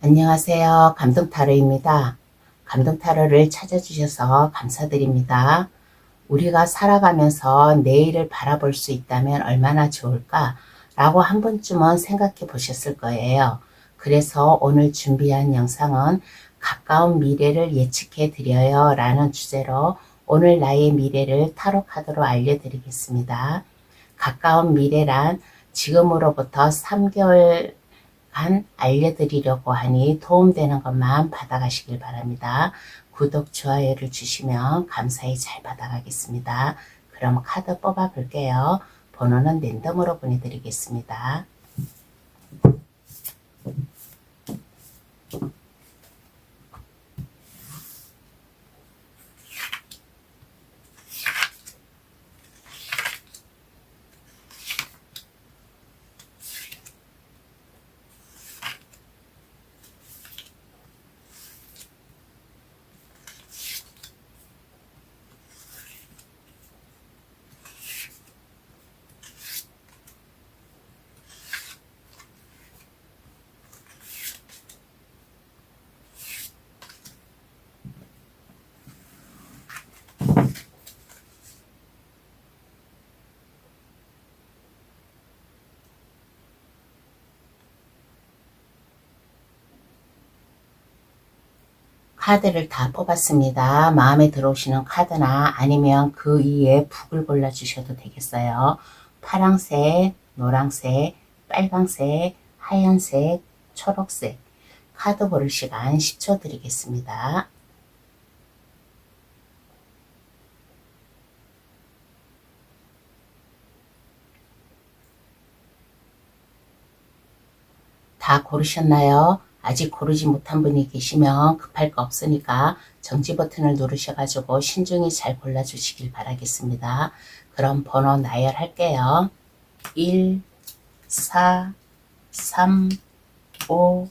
안녕하세요. 감동타로입니다. 감동타로를 찾아주셔서 감사드립니다. 우리가 살아가면서 내일을 바라볼 수 있다면 얼마나 좋을까? 라고 한 번쯤은 생각해 보셨을 거예요. 그래서 오늘 준비한 영상은 가까운 미래를 예측해 드려요 라는 주제로 오늘 나의 미래를 타로 카드로 알려드리겠습니다. 가까운 미래란 지금으로부터 3개월 알려드리려고 하니 도움되는 것만 받아가시길 바랍니다. 구독, 좋아요를 주시면 감사히 잘 받아가겠습니다. 그럼 카드 뽑아 볼게요. 번호는 랜덤으로 보내드리겠습니다. 카드를 다 뽑았습니다. 마음에 들어오시는 카드나 아니면 그 위에 북을 골라주셔도 되겠어요. 파랑색, 노랑색, 빨강색, 하얀색, 초록색. 카드 고를 시간 10초 드리겠습니다. 다 고르셨나요? 아직 고르지 못한 분이 계시면 급할 거 없으니까 정지 버튼을 누르셔가지고 신중히 잘 골라주시길 바라겠습니다. 그럼 번호 나열할게요. 1, 4, 3, 5,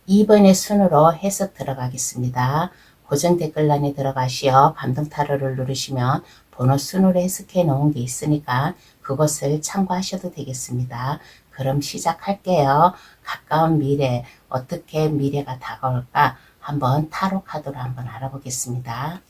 2번의 순으로 해석 들어가겠습니다. 고정 댓글란에 들어가시어 감동타로를 누르시면 번호 순으로 해석해 놓은 게 있으니까 그것을 참고하셔도 되겠습니다. 그럼 시작할게요. 가까운 미래, 어떻게 미래가 다가올까? 한번 타로 카드로 한번 알아보겠습니다.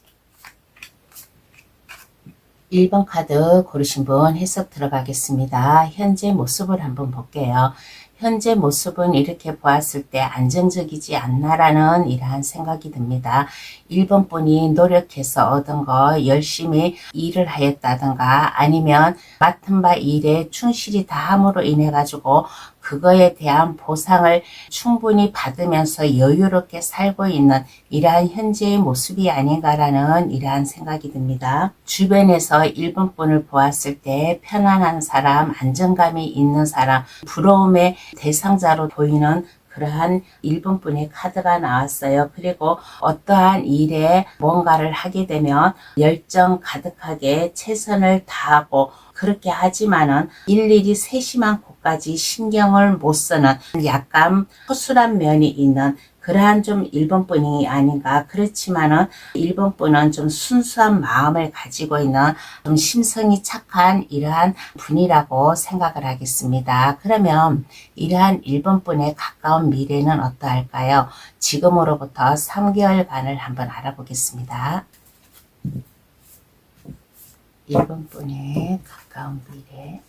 1번 카드 고르신 분 해석 들어가겠습니다. 현재 모습을 한번 볼게요. 현재 모습은 이렇게 보았을 때 안정적이지 않나라는 이러한 생각이 듭니다. 1번 분이 노력해서 얻은 거 열심히 일을 하였다든가 아니면 맡은 바 일에 충실히 다함으로 인해 가지고 그거에 대한 보상을 충분히 받으면서 여유롭게 살고 있는 이러한 현재의 모습이 아닌가라는 이러한 생각이 듭니다. 주변에서 1번 분을 보았을 때 편안한 사람, 안정감이 있는 사람, 부러움의 대상자로 보이는 그러한 1번 분의 카드가 나왔어요. 그리고 어떠한 일에 뭔가를 하게 되면 열정 가득하게 최선을 다하고 그렇게 하지만은 일일이 세심한 곳까지 신경을 못 쓰는 약간 허술한 면이 있는 그러한 좀 1번 분이 아닌가. 그렇지만은 1번 분은 좀 순수한 마음을 가지고 있는 좀 심성이 착한 이러한 분이라고 생각을 하겠습니다. 그러면 이러한 1번 분의 가까운 미래는 어떠할까요? 지금으로부터 3개월간을 한번 알아보겠습니다. 1번 분의 가까운 미래.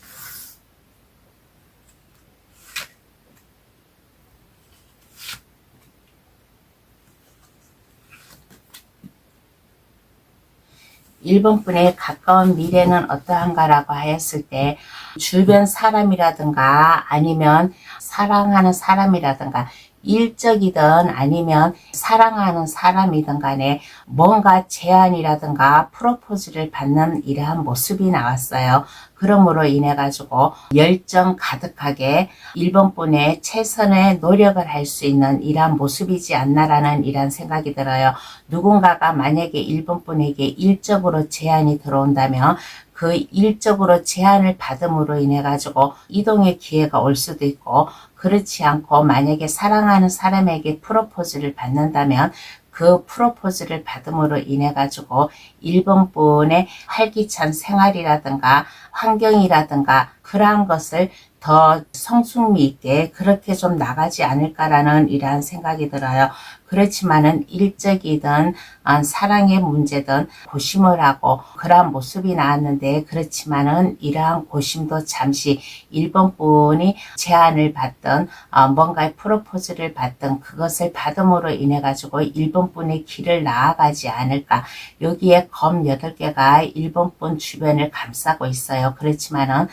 일본 분의 가까운 미래는 어떠한가라고 하였을 때 주변 사람이라든가 아니면 사랑하는 사람이라든가 일적이든 아니면 사랑하는 사람이든 간에 뭔가 제안이라든가 프로포즈를 받는 이러한 모습이 나왔어요. 그러므로 인해 가지고 열정 가득하게 1번 분의 최선의 노력을 할 수 있는 이러한 모습이지 않나라는 이러한 생각이 들어요. 누군가가 만약에 1번 분에게 일적으로 제안이 들어온다면 그 일적으로 제안을 받음으로 인해 가지고 이동의 기회가 올 수도 있고 그렇지 않고 만약에 사랑하는 사람에게 프로포즈를 받는다면 그 프로포즈를 받음으로 인해 가지고 1번 분의 활기찬 생활이라든가 환경이라든가 그러한 것을 더 성숙미 있게 그렇게 좀 나가지 않을까라는 이러한 생각이 들어요. 그렇지만은 일적이든 사랑의 문제든 고심을 하고 그러한 모습이 나왔는데, 그렇지만은 이러한 고심도 잠시 1번 분이 제안을 받든 뭔가의 프로포즈를 받든 그것을 받음으로 인해 가지고 1번 분의 길을 나아가지 않을까. 여기에 검 8개가 1번 분 주변을 감싸고 있어요. 그렇지만은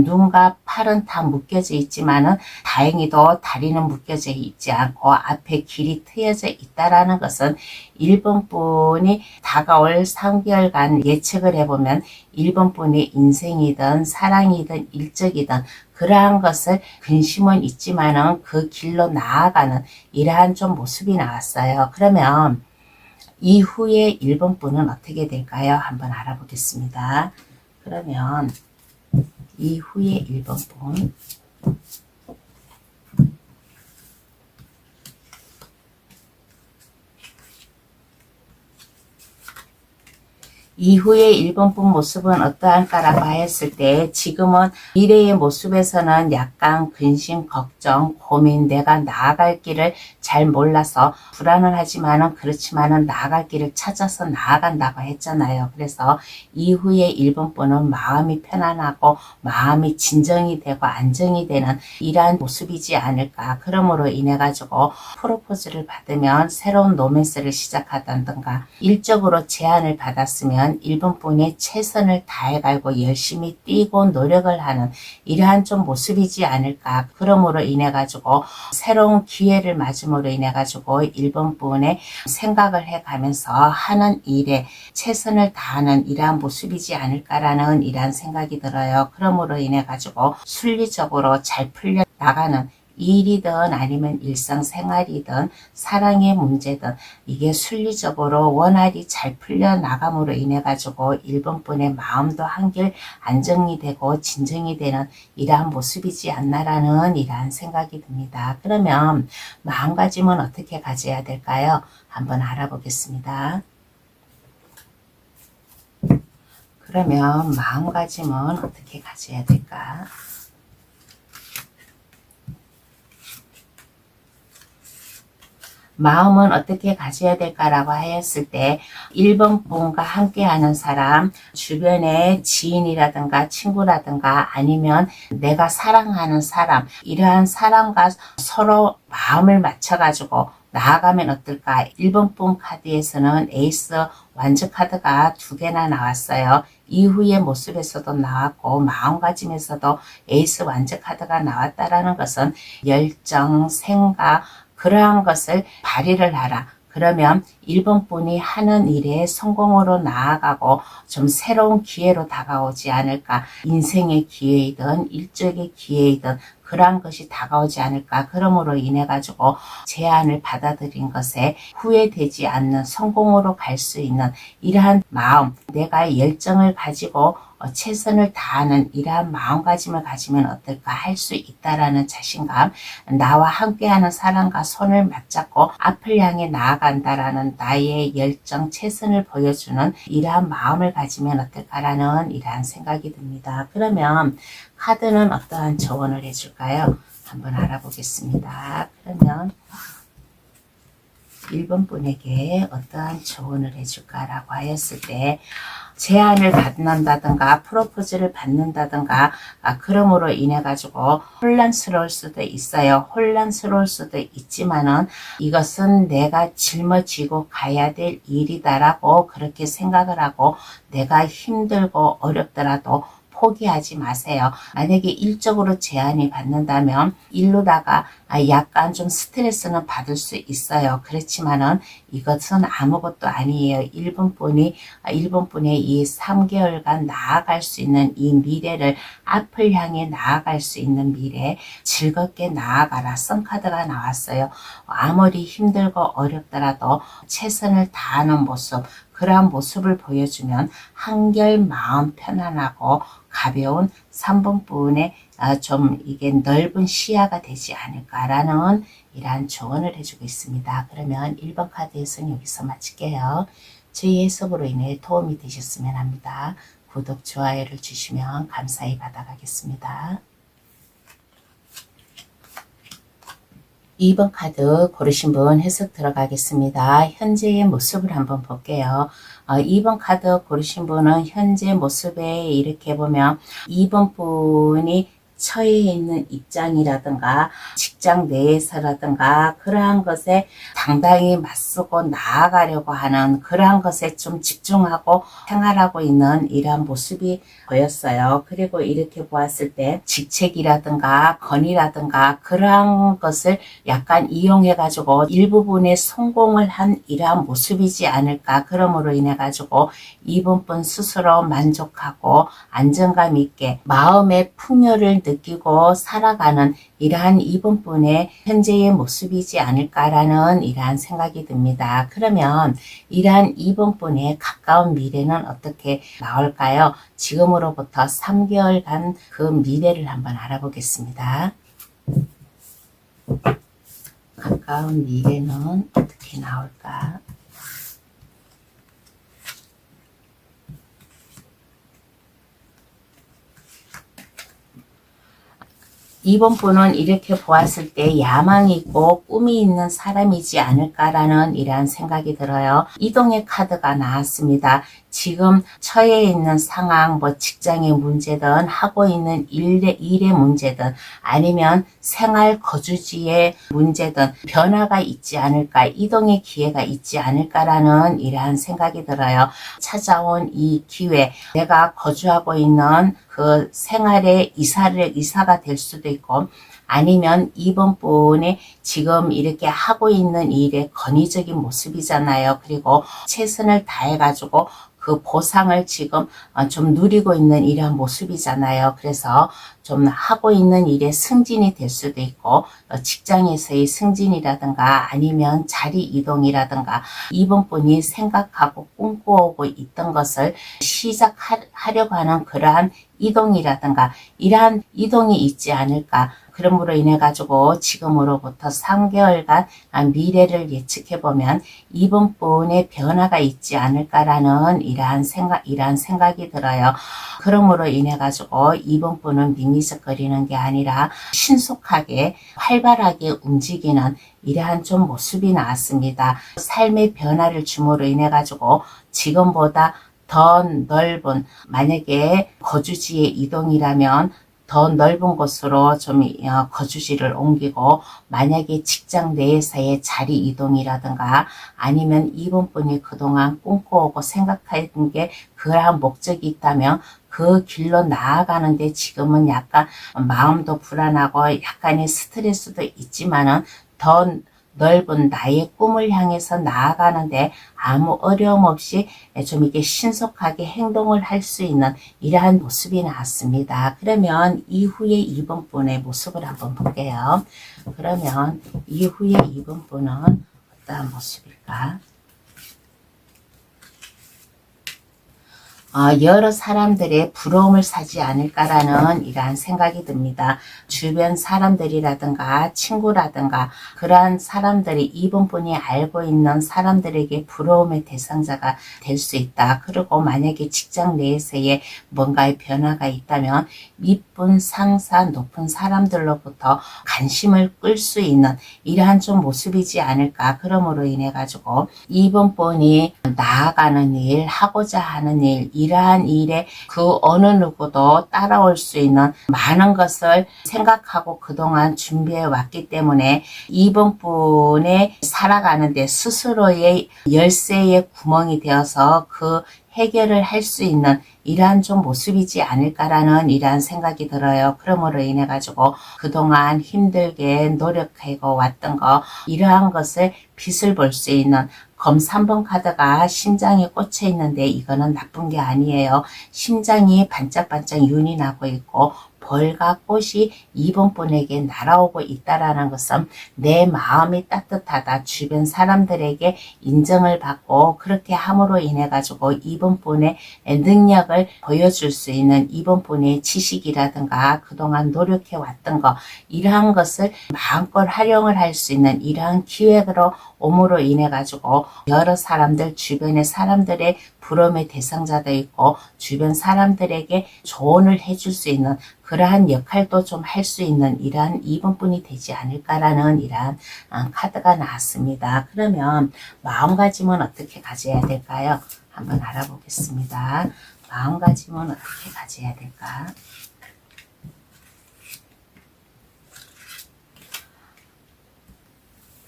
눈과 팔은 다 묶여져 있지만은 다행히도 다리는 묶여져 있지 않고 앞에 길이 트여져 있다라는 것은 1번 분이 다가올 3개월간 예측을 해보면 1번 분의 인생이든 사랑이든 일적이든 그러한 것을 근심은 있지만은 그 길로 나아가는 이러한 좀 모습이 나왔어요. 그러면 이후에 1번 분은 어떻게 될까요? 한번 알아보겠습니다. 그러면 이후에 1번 분, 이후의 1번 분 모습은 어떠할까라고 하였을 때, 지금은 미래의 모습에서는 약간 근심, 걱정, 고민, 내가 나아갈 길을 잘 몰라서 불안을 하지만은, 그렇지만은 나아갈 길을 찾아서 나아간다고 했잖아요. 그래서 이후에 1번 분은 마음이 편안하고 마음이 진정이 되고 안정이 되는 이러한 모습이지 않을까. 그러므로 인해 가지고 프로포즈를 받으면 새로운 로맨스를 시작하던가, 일적으로 제안을 받았으면 1번 분의 최선을 다해가고 열심히 뛰고 노력을 하는 이러한 좀 모습이지 않을까. 그러므로 인해 가지고 새로운 기회를 맞음으로 인해 가지고 1번 분의 생각을 해가면서 하는 일에 최선을 다하는 이러한 모습이지 않을까라는 이러한 생각이 들어요. 그러므로 인해 가지고 순리적으로 잘 풀려 나가는 일이든 아니면 일상생활이든 사랑의 문제든 이게 순리적으로 원활히 잘 풀려나감으로 인해 가지고 1번 분의 마음도 한결 안정이 되고 진정이 되는 이러한 모습이지 않나라는 이러한 생각이 듭니다. 그러면 마음가짐은 어떻게 가져야 될까요? 한번 알아보겠습니다. 그러면 마음가짐은 어떻게 가져야 될까? 마음은 어떻게 가져야 될까라고 하였을 때, 1번 분과 함께하는 사람, 주변의 지인이라든가 친구라든가 아니면 내가 사랑하는 사람, 이러한 사람과 서로 마음을 맞춰가지고 나아가면 어떨까. 1번 분 카드에서는 에이스 완즈 카드가 2개나 나왔어요. 이후의 모습에서도 나왔고 마음가짐에서도 에이스 완즈 카드가 나왔다라는 것은 열정, 생각, 그러한 것을 발휘를 하라. 그러면 1번 분이 하는 일에 성공으로 나아가고 좀 새로운 기회로 다가오지 않을까. 인생의 기회이든 일적의 기회이든 그러한 것이 다가오지 않을까. 그러므로 인해 가지고 제안을 받아들인 것에 후회되지 않는 성공으로 갈 수 있는 이러한 마음, 내가 열정을 가지고 최선을 다하는 이러한 마음가짐을 가지면 어떨까. 할 수 있다라는 자신감, 나와 함께하는 사람과 손을 맞잡고 앞을 향해 나아간다라는 나의 열정, 최선을 보여주는 이러한 마음을 가지면 어떨까라는 이러한 생각이 듭니다. 그러면 카드는 어떠한 조언을 해줄까요? 한번 알아보겠습니다. 그러면 1번 분에게 어떠한 조언을 해줄까라고 하였을 때, 제안을 받는다든가 프로포즈를 받는다든가 그러므로 인해 가지고 혼란스러울 수도 있어요. 혼란스러울 수도 있지만은 이것은 내가 짊어지고 가야 될 일이다라고 그렇게 생각을 하고, 내가 힘들고 어렵더라도 포기하지 마세요. 만약에 일적으로 제안이 받는다면 일로다가 약간 좀 스트레스는 받을 수 있어요. 그렇지만은 이것은 아무것도 아니에요. 1번 분의 이 3개월간 나아갈 수 있는 이 미래를, 앞을 향해 나아갈 수 있는 미래, 즐겁게 나아가라. 선카드가 나왔어요. 아무리 힘들고 어렵더라도 최선을 다하는 모습, 그러한 모습을 보여주면 한결 마음 편안하고 가벼운 3번 분의 좀 이게 넓은 시야가 되지 않을까라는 이러한 조언을 해주고 있습니다. 그러면 1번 카드에서는 여기서 마칠게요. 저희 해석으로 인해 도움이 되셨으면 합니다. 구독, 좋아요를 주시면 감사히 받아가겠습니다. 2번 카드 고르신 분 해석 들어가겠습니다. 현재의 모습을 한번 볼게요. 2번 카드 고르신 분은 현재 모습에 이렇게 보면 2번 분이 처해 있는 입장이라든가 직장 내에서라든가 그러한 것에 당당히 맞서고 나아가려고 하는 그러한 것에 좀 집중하고 생활하고 있는 이러한 모습이 보였어요. 그리고 이렇게 보았을 때 직책이라든가 건의라든가 그러한 것을 약간 이용해 가지고 일부분에 성공을 한 이러한 모습이지 않을까. 그러므로 인해 가지고 2번 분 스스로 만족하고 안정감 있게 마음의 풍요를 느끼고 살아가는 이러한 2번 분의 현재의 모습이지 않을까라는 이러한 생각이 듭니다. 그러면 이러한 2번 분의 가까운 미래는 어떻게 나올까요? 지금으로부터 3개월간 그 미래를 한번 알아보겠습니다. 가까운 미래는 어떻게 나올까? 2번 분은 이렇게 보았을 때 야망이 있고 꿈이 있는 사람이지 않을까라는 이러한 생각이 들어요. 이동의 카드가 나왔습니다. 지금 처해 있는 상황, 뭐 직장의 문제든 하고 있는 일의 문제든 아니면 생활 거주지의 문제든 변화가 있지 않을까, 이동의 기회가 있지 않을까라는 이러한 생각이 들어요. 찾아온 이 기회, 내가 거주하고 있는 그 생활의 이사가 될 수도 있고 아니면 2번 분이 지금 이렇게 하고 있는 일의 건의적인 모습이잖아요. 그리고 최선을 다해가지고 그 보상을 지금 좀 누리고 있는 이러한 모습이잖아요. 그래서 좀 하고 있는 일에 승진이 될 수도 있고 직장에서의 승진이라든가 아니면 자리 이동이라든가 2번 분이 생각하고 꿈꾸고 있던 것을 시작하려고 하는 그러한 이동이라든가 이러한 이동이 있지 않을까. 그러므로 인해 가지고 지금으로부터 3개월간 미래를 예측해 보면 2번 분의 변화가 있지 않을까라는 이러한 생각이 들어요. 그러므로 인해 가지고 2번 분은 미미적거리는 게 아니라 신속하게 활발하게 움직이는 이러한 좀 모습이 나왔습니다. 삶의 변화를 줌으로 인해 가지고 지금보다 더 넓은, 만약에 거주지의 이동이라면 더 넓은 곳으로 좀 거주지를 옮기고, 만약에 직장 내에서의 자리 이동이라든가 아니면 2번 분이 그동안 꿈꿔오고 생각했던 게 그러한 목적이 있다면 그 길로 나아가는데 지금은 약간 마음도 불안하고 약간의 스트레스도 있지만은 더 넓은 나의 꿈을 향해서 나아가는데 아무 어려움 없이 좀 이게 신속하게 행동을 할 수 있는 이러한 모습이 나왔습니다. 그러면 이후에 2번 분의 모습을 한번 볼게요. 그러면 이후에 2번 분은 어떠한 모습일까? 여러 사람들의 부러움을 사지 않을까라는 이러한 생각이 듭니다. 주변 사람들이라든가 친구라든가 그러한 사람들이 2번 분이 알고 있는 사람들에게 부러움의 대상자가 될 수 있다. 그리고 만약에 직장 내에서의 뭔가의 변화가 있다면 이쁜 상사, 높은 사람들로부터 관심을 끌 수 있는 이러한 좀 모습이지 않을까. 그러므로 인해 가지고 2번 분이 나아가는 일, 하고자 하는 일, 이러한 일에 그 어느 누구도 따라올 수 있는 많은 것을 생각하고 그동안 준비해 왔기 때문에 2번 분의 살아가는데 스스로의 열쇠의 구멍이 되어서 그 해결을 할 수 있는 이러한 좀 모습이지 않을까라는 이러한 생각이 들어요. 그러므로 인해 가지고 그동안 힘들게 노력하고 왔던 거 이러한 것을 빛을 볼 수 있는 검 3번 카드가 심장에 꽂혀 있는데 이거는 나쁜 게 아니에요. 심장이 반짝반짝 윤이 나고 있고 벌과 꽃이 2번 분에게 날아오고 있다라는 것은 내 마음이 따뜻하다. 주변 사람들에게 인정을 받고 그렇게 함으로 인해 가지고 2번 분의 능력을 보여줄 수 있는 2번 분의 지식이라든가 그동안 노력해 왔던 거 이러한 것을 마음껏 활용을 할 수 있는 이러한 기회로 옴으로 인해 가지고 여러 사람들 주변의 사람들의 부러움의 대상자도 있고 주변 사람들에게 조언을 해줄 수 있는 그러한 역할도 좀 할 수 있는 이러한 2번분이 되지 않을까라는 이러한 카드가 나왔습니다. 그러면 마음가짐은 어떻게 가져야 될까요? 한번 알아보겠습니다. 마음가짐은 어떻게 가져야 될까?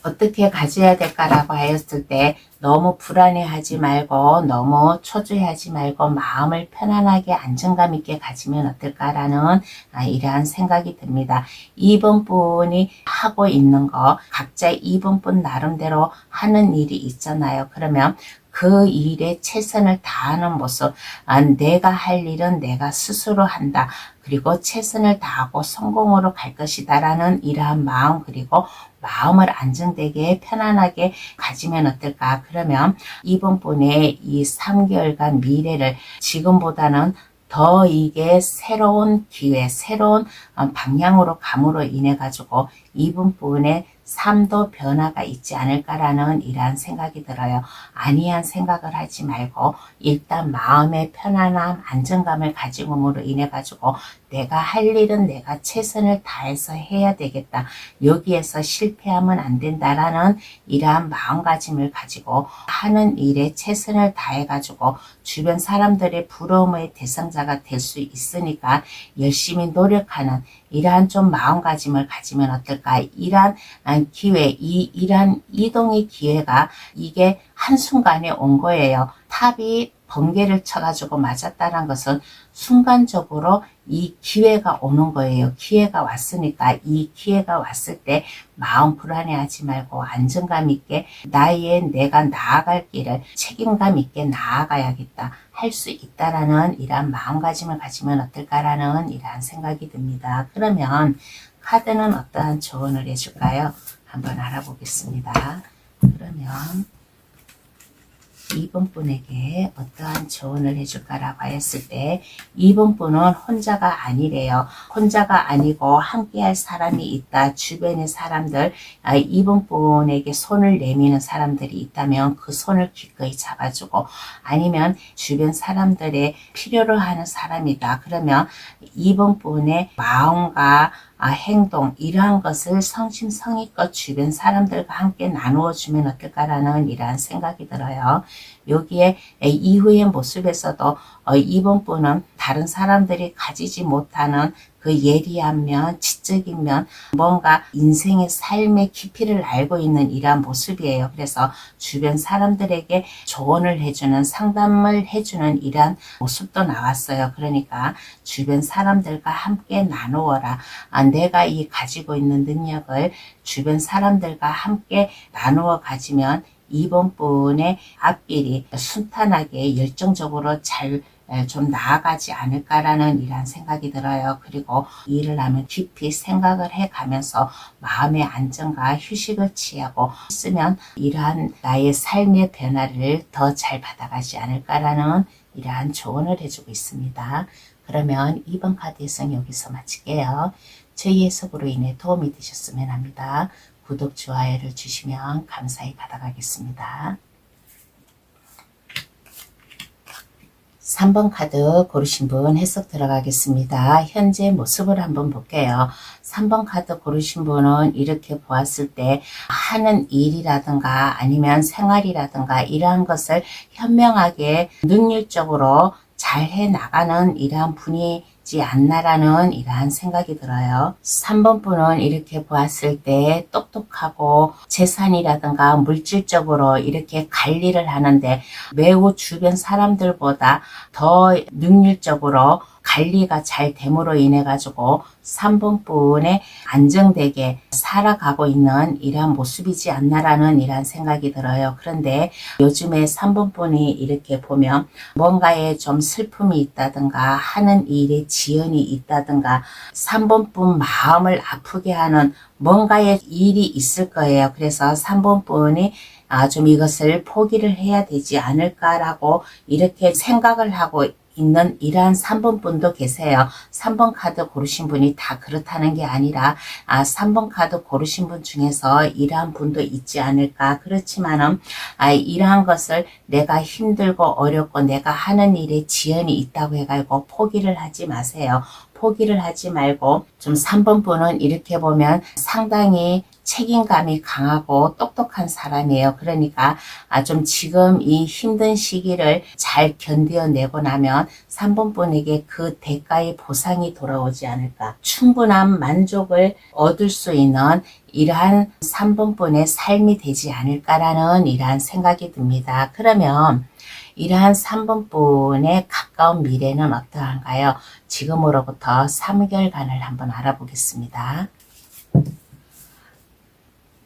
어떻게 가져야 될까라고 하였을 때 너무 불안해하지 말고 너무 초조해하지 말고 마음을 편안하게 안정감 있게 가지면 어떨까라는 이러한 생각이 듭니다. 2번분이 하고 있는 거 각자 2번분 나름대로 하는 일이 있잖아요. 그러면 그 일에 최선을 다하는 모습, 내가 할 일은 내가 스스로 한다. 그리고 최선을 다하고 성공으로 갈 것이다 라는 이러한 마음, 그리고 마음을 안정되게 편안하게 가지면 어떨까. 그러면 이번 분의 이 3개월간 미래를 지금보다는 더 이게 새로운 기회, 새로운 방향으로 감으로 인해 가지고 이번 분의 삶도 변화가 있지 않을까라는 이러한 생각이 들어요. 아니한 생각을 하지 말고 일단 마음의 편안함, 안정감을 가짐으로 인해 가지고 내가 할 일은 내가 최선을 다해서 해야 되겠다. 여기에서 실패하면 안 된다라는 이러한 마음가짐을 가지고 하는 일에 최선을 다해 가지고 주변 사람들의 부러움의 대상자가 될 수 있으니까 열심히 노력하는 이러한 좀 마음가짐을 가지면 어떨까. 이러한 기회, 이러한 이동의 기회가 이게 한순간에 온 거예요. 탑이 번개를 쳐가지고 맞았다는 것은 순간적으로 이 기회가 오는 거예요. 기회가 왔으니까 이 기회가 왔을 때 마음 불안해하지 말고 안정감 있게 내가 나아갈 길을 책임감 있게 나아가야겠다. 할 수 있다라는 이러한 마음가짐을 가지면 어떨까라는 이러한 생각이 듭니다. 그러면 카드는 어떠한 조언을 해줄까요? 한번 알아보겠습니다. 그러면 2번 분에게 어떠한 조언을 해줄까라고 했을 때 2번 분은 혼자가 아니래요. 혼자가 아니고 함께할 사람이 있다. 주변의 사람들, 2번 분에게 손을 내미는 사람들이 있다면 그 손을 기꺼이 잡아주고, 아니면 주변 사람들의 필요로 하는 사람이다. 그러면 2번 분의 마음과 행동, 이러한 것을 성심성의껏 주변 사람들과 함께 나누어 주면 어떨까라는 이러한 생각이 들어요. 여기에 이후의 모습에서도 이번 분은 다른 사람들이 가지지 못하는 그 예리한 면, 지적인 면, 뭔가 인생의 삶의 깊이를 알고 있는 이러한 모습이에요. 그래서 주변 사람들에게 조언을 해주는, 상담을 해주는 이러한 모습도 나왔어요. 그러니까 주변 사람들과 함께 나누어라. 내가 이 가지고 있는 능력을 주변 사람들과 함께 나누어 가지면 이번 분의 앞길이 순탄하게 열정적으로 잘 좀 나아가지 않을까라는 이러한 생각이 들어요. 그리고 일을 하면 깊이 생각을 해가면서 마음의 안정과 휴식을 취하고 있으면 이러한 나의 삶의 변화를 더 잘 받아가지 않을까라는 이러한 조언을 해주고 있습니다. 그러면 2번 카드 해석 여기서 마칠게요. 저희 해석으로 인해 도움이 되셨으면 합니다. 구독, 좋아요를 주시면 감사히 받아가겠습니다. 3번 카드 고르신 분 해석 들어가겠습니다. 현재 모습을 한번 볼게요. 3번 카드 고르신 분은 이렇게 보았을 때 하는 일이라든가 아니면 생활이라든가 이러한 것을 현명하게 능률적으로 잘 해나가는 이러한 분이지 않나라는 이러한 생각이 들어요. 3번 분은 이렇게 보았을 때 똑똑하고 재산이라든가 물질적으로 이렇게 관리를 하는데 매우 주변 사람들보다 더 능률적으로 관리가 잘 됨으로 인해 가지고 3번 분의 안정되게 살아가고 있는 이러한 모습이지 않나라는 이러한 생각이 들어요. 그런데 요즘에 3번 분이 이렇게 보면 뭔가에 좀 슬픔이 있다든가 하는 일에 지연이 있다든가 3번 분 마음을 아프게 하는 뭔가의 일이 있을 거예요. 그래서 3번 분이 좀 이것을 포기를 해야 되지 않을까라고 이렇게 생각을 하고 있는 이러한 3번 분도 계세요. 3번 카드 고르신 분이 다 그렇다는 게 아니라 3번 카드 고르신 분 중에서 이러한 분도 있지 않을까. 그렇지만은 이러한 것을 내가 힘들고 어렵고 내가 하는 일에 지연이 있다고 해가지고 포기를 하지 마세요. 포기를 하지 말고 좀 3번 분은 이렇게 보면 상당히 책임감이 강하고 똑똑한 사람이에요. 그러니까 좀 지금 이 힘든 시기를 잘 견뎌내고 나면 3번 분에게 그 대가의 보상이 돌아오지 않을까. 충분한 만족을 얻을 수 있는 이러한 3번 분의 삶이 되지 않을까라는 이러한 생각이 듭니다. 그러면 이러한 3번 분의 가까운 미래는 어떠한가요? 지금으로부터 3개월간을 한번 알아보겠습니다.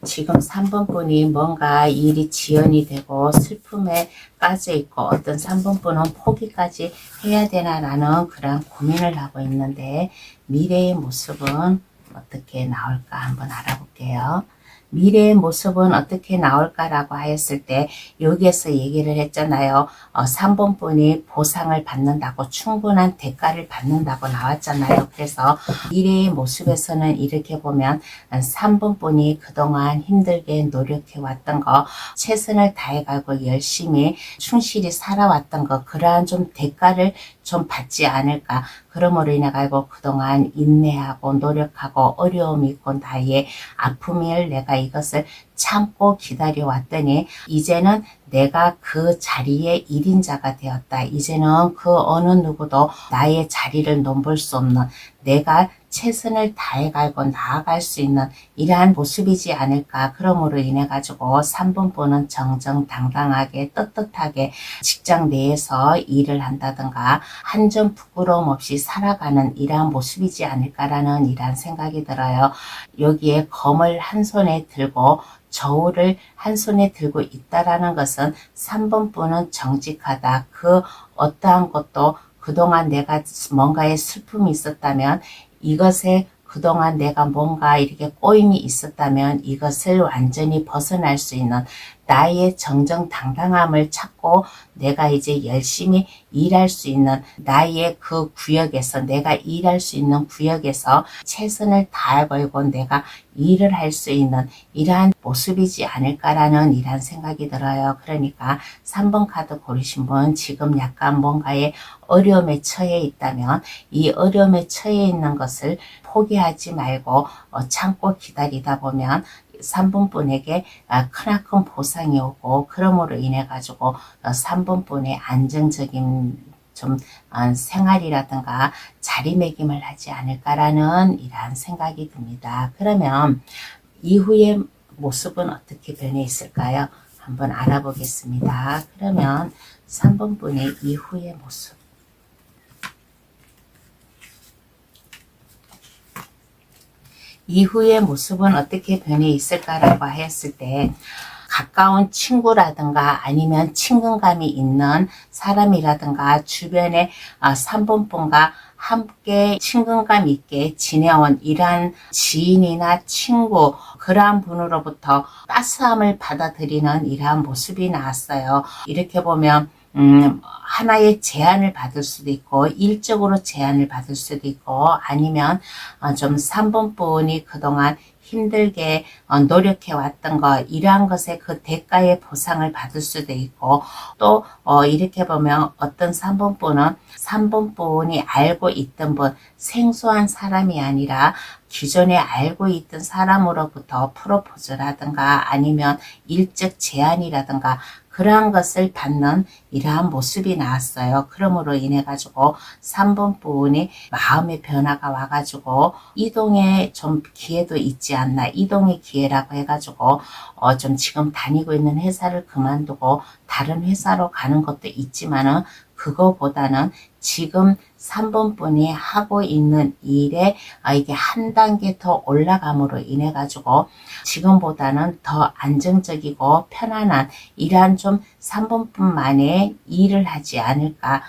지금 3번 분이 뭔가 일이 지연이 되고 슬픔에 빠져 있고 어떤 3번 분은 포기까지 해야 되나라는 그런 고민을 하고 있는데 미래의 모습은 어떻게 나올까 한번 알아볼게요. 미래의 모습은 어떻게 나올까라고 하였을 때 여기에서 얘기를 했잖아요. 3번 분이 보상을 받는다고 충분한 대가를 받는다고 나왔잖아요. 그래서 미래의 모습에서는 이렇게 보면 3번 분이 그동안 힘들게 노력해 왔던 거 최선을 다해가고 열심히 충실히 살아왔던 거 그러한 좀 대가를 좀 받지 않을까. 그러므로 인해 가지고 그동안 인내하고 노력하고 어려움이 있고 나의 아픔을 내가 이것을 참고 기다려 왔더니 이제는 내가 그 자리에 1인자가 되었다. 이제는 그 어느 누구도 나의 자리를 넘볼 수 없는 내가 최선을 다해가고 나아갈 수 있는 이러한 모습이지 않을까. 그러므로 인해 가지고 3번 분은 정정당당하게 떳떳하게 직장 내에서 일을 한다든가 한 점 부끄러움 없이 살아가는 이러한 모습이지 않을까라는 이러한 생각이 들어요. 여기에 검을 한 손에 들고 저울을 한 손에 들고 있다라는 것은 3번 분은 정직하다. 그 어떠한 것도 그동안 내가 뭔가의 슬픔이 있었다면 이것에 그동안 내가 뭔가 이렇게 꼬임이 있었다면 이것을 완전히 벗어날 수 있는 나의 정정당당함을 찾고 내가 이제 열심히 일할 수 있는 나의 그 구역에서 내가 일할 수 있는 구역에서 최선을 다해보고 내가 일을 할 수 있는 이러한 모습이지 않을까라는 이러한 생각이 들어요. 그러니까 3번 카드 고르신 분 지금 약간 뭔가의 어려움에 처해 있다면 이 어려움에 처해 있는 것을 포기하지 말고 참고 기다리다 보면 3번 분에게 크나큰 보상이 오고 그러므로 인해 가지고 3번 분의 안정적인 좀 생활이라든가 자리매김을 하지 않을까라는 이러한 생각이 듭니다. 그러면 이후의 모습은 어떻게 변해 있을까요? 한번 알아보겠습니다. 그러면 3번 분의 이후의 모습. 이후의 모습은 어떻게 변해 있을까라고 하였을 때 가까운 친구라든가 아니면 친근감이 있는 사람이라든가 주변에 3번 분과 함께 친근감 있게 지내온 이러한 지인이나 친구 그러한 분으로부터 따스함을 받아들이는 이러한 모습이 나왔어요. 이렇게 보면 하나의 제안을 받을 수도 있고 일적으로 제안을 받을 수도 있고 아니면 좀 3번 분이 그동안 힘들게 노력해 왔던 거 이러한 것에 그 대가의 보상을 받을 수도 있고 또 이렇게 보면 어떤 3번 분은 3번 분이 알고 있던 분 생소한 사람이 아니라 기존에 알고 있던 사람으로부터 프로포즈라든가 아니면 일적 제안이라든가 그러한 것을 받는 이러한 모습이 나왔어요. 그러므로 인해 가지고 3번 분이 마음의 변화가 와가지고 이동의 좀 기회도 있지 않나. 이동의 기회라고 해가지고 좀 지금 다니고 있는 회사를 그만두고 다른 회사로 가는 것도 있지만은 그거보다는 지금 3번 분이 하고 있는 일에 이게 한 단계 더 올라감으로 인해 가지고 지금보다는 더 안정적이고 편안한 이러한 좀 3번 분만의 일을 하지 않을까.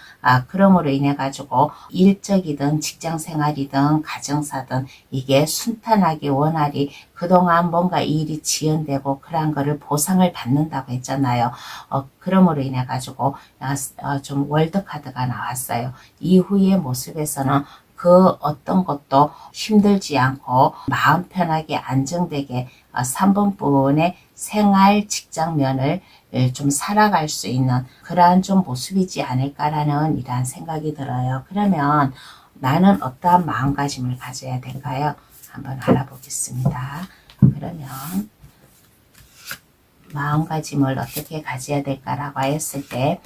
그러므로 인해 가지고 일적이든 직장 생활이든 가정사든 이게 순탄하게 원활히 그동안 뭔가 일이 지연되고 그러한 거를 보상을 받는다고 했잖아요. 그러므로 인해 가지고 좀 월드카드가 나왔어요. 이후의 모습에서는 그 어떤 것도 힘들지 않고 마음 편하게 안정되게 3번 분의 생활 직장면을 좀 살아갈 수 있는 그러한 좀 모습이지 않을까라는 이러한 생각이 들어요. 그러면 나는 어떠한 마음가짐을 가져야 될까요? 한번 알아보겠습니다. 그러면 마음가짐을 어떻게 가져야 될까라고 했을 때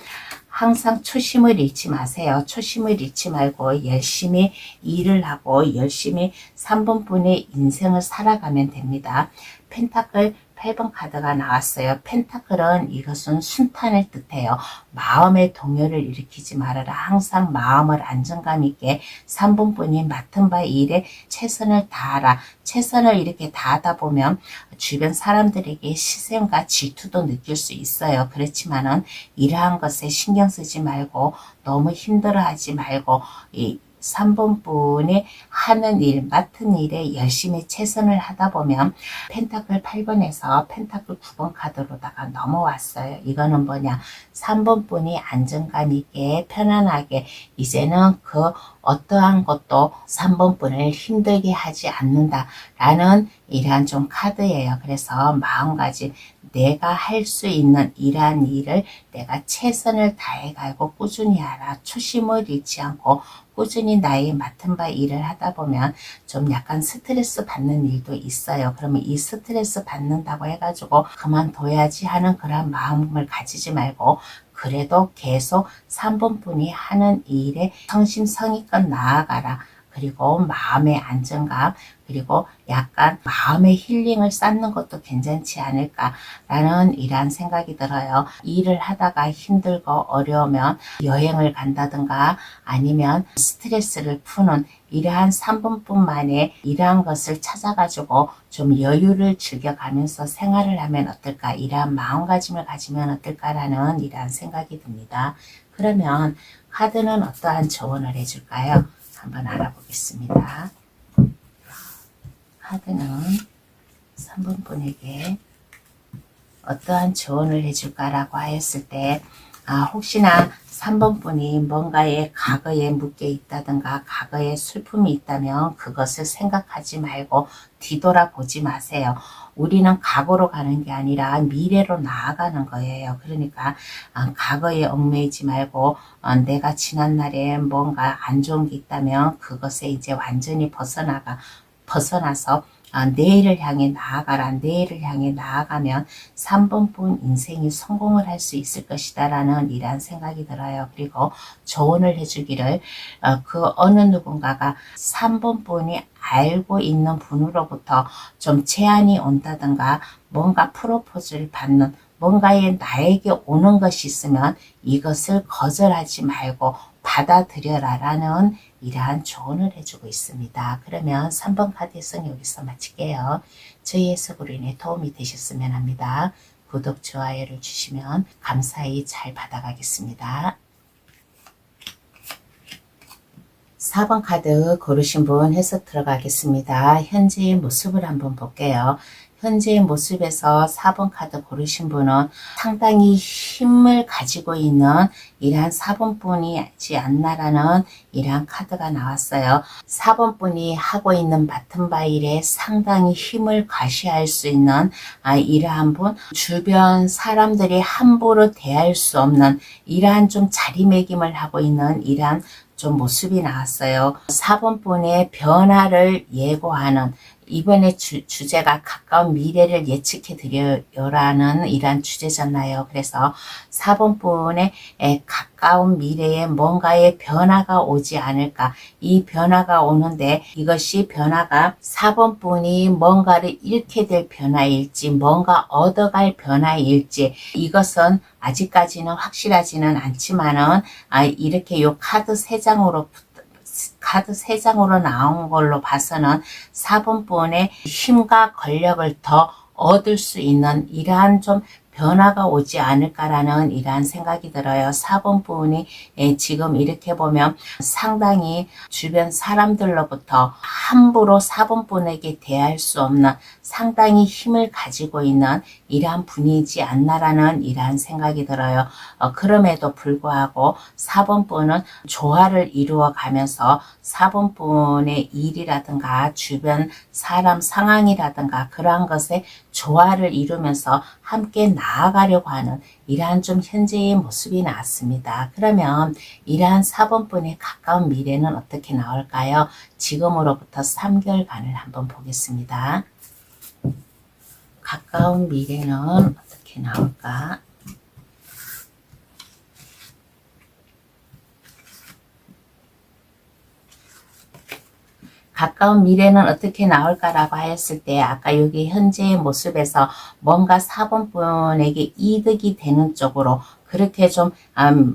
항상 초심을 잃지 마세요. 초심을 잃지 말고 열심히 일을 하고 열심히 3번분의 인생을 살아가면 됩니다. 펜타클 8번 카드가 나왔어요. 펜타클은 이것은 순탄을 뜻해요. 마음의 동요를 일으키지 말아라. 항상 마음을 안정감 있게 3번분이 맡은 바 일에 최선을 다하라. 최선을 이렇게 다하다 보면 주변 사람들에게 시샘과 질투도 느낄 수 있어요. 그렇지만은 이러한 것에 신경 쓰지 말고 너무 힘들어하지 말고 이 3번분이 하는 일, 맡은 일에 열심히 최선을 하다 보면 펜타클 8번에서 펜타클 9번 카드로다가 넘어왔어요. 이거는 뭐냐? 3번분이 안정감 있게 편안하게 이제는 그 어떠한 것도 3번분을 힘들게 하지 않는다라는 이러한 좀 카드예요. 그래서 마음가짐 내가 할 수 있는 이러한 일을 내가 최선을 다해가고 꾸준히 하라. 초심을 잃지 않고 꾸준히 나의 맡은 바 일을 하다 보면 좀 약간 스트레스 받는 일도 있어요. 그러면 이 스트레스 받는다고 해가지고 그만둬야지 하는 그런 마음을 가지지 말고 그래도 계속 3번분이 하는 일에 성심성의껏 나아가라. 그리고 마음의 안정감, 그리고 약간 마음의 힐링을 쌓는 것도 괜찮지 않을까라는 이러한 생각이 들어요. 일을 하다가 힘들고 어려우면 여행을 간다든가 아니면 스트레스를 푸는 이러한 3번뿐만에 이러한 것을 찾아가지고 좀 여유를 즐겨가면서 생활을 하면 어떨까, 이러한 마음가짐을 가지면 어떨까라는 이러한 생각이 듭니다. 그러면 카드는 어떠한 조언을 해줄까요? 한번 알아보겠습니다. 카드는 3번분에게 어떠한 조언을 해줄까라고 하였을 때 혹시나 3번분이 뭔가에 과거에 묶여 있다든가 과거에 슬픔이 있다면 그것을 생각하지 말고 뒤돌아보지 마세요. 우리는 과거로 가는 게 아니라 미래로 나아가는 거예요. 그러니까 과거에 얽매이지 말고 내가 지난날에 뭔가 안 좋은 게 있다면 그것에 이제 완전히 벗어나서 내일을 향해 나아가라. 내일을 향해 나아가면 3번분 인생이 성공을 할 수 있을 것이다 라는 이러한 생각이 들어요. 그리고 조언을 해주기를 그 어느 누군가가 3번분이 알고 있는 분으로부터 좀 제안이 온다든가 뭔가 프로포즈를 받는 뭔가에 나에게 오는 것이 있으면 이것을 거절하지 말고 받아들여라 라는 이러한 조언을 해주고 있습니다. 그러면 3번 카드 해석 여기서 마칠게요. 저희 해석으로 인해 도움이 되셨으면 합니다. 구독, 좋아요를 주시면 감사히 잘 받아가겠습니다. 4번 카드 고르신 분 해석 들어가겠습니다. 현재의 모습을 한번 볼게요. 현재의 모습에서 4번 카드 고르신 분은 상당히 힘을 가지고 있는 이러한 4번분이지 않나라는 이러한 카드가 나왔어요. 4번분이 하고 있는 맡은 바 일에 상당히 힘을 과시할 수 있는 이러한 분, 주변 사람들이 함부로 대할 수 없는 이러한 좀 자리매김을 하고 있는 이러한 좀 모습이 나왔어요. 4번분의 변화를 예고하는 이번에 주제가 가까운 미래를 예측해 드려요라는 이러한 주제잖아요. 그래서 4번분의 가까운 미래에 뭔가의 변화가 오지 않을까. 이 변화가 오는데 이것이 변화가 4번분이 뭔가를 잃게 될 변화일지 뭔가 얻어갈 변화일지 이것은 아직까지는 확실하지는 않지만은 이렇게 요 카드 3장으로 나온 걸로 봐서는 4번분의 힘과 권력을 더 얻을 수 있는 이러한 좀 변화가 오지 않을까라는 이러한 생각이 들어요. 4번분이 지금 이렇게 보면 상당히 주변 사람들로부터 함부로 4번분에게 대할 수 없는 상당히 힘을 가지고 있는 이러한 분이지 않나라는 이러한 생각이 들어요. 그럼에도 불구하고 4번분은 조화를 이루어 가면서 4번분의 일이라든가 주변 사람 상황이라든가 그러한 것에 조화를 이루면서 함께 나아가려고 하는 이러한 좀 현재의 모습이 나왔습니다. 그러면 이러한 4번분의 가까운 미래는 어떻게 나올까요? 지금으로부터 3개월간을 한번 보겠습니다. 가까운 미래는 어떻게 나올까? 가까운 미래는 어떻게 나올까라고 하였을 때 아까 여기 현재의 모습에서 뭔가 4번분에게 이득이 되는 쪽으로 그렇게 좀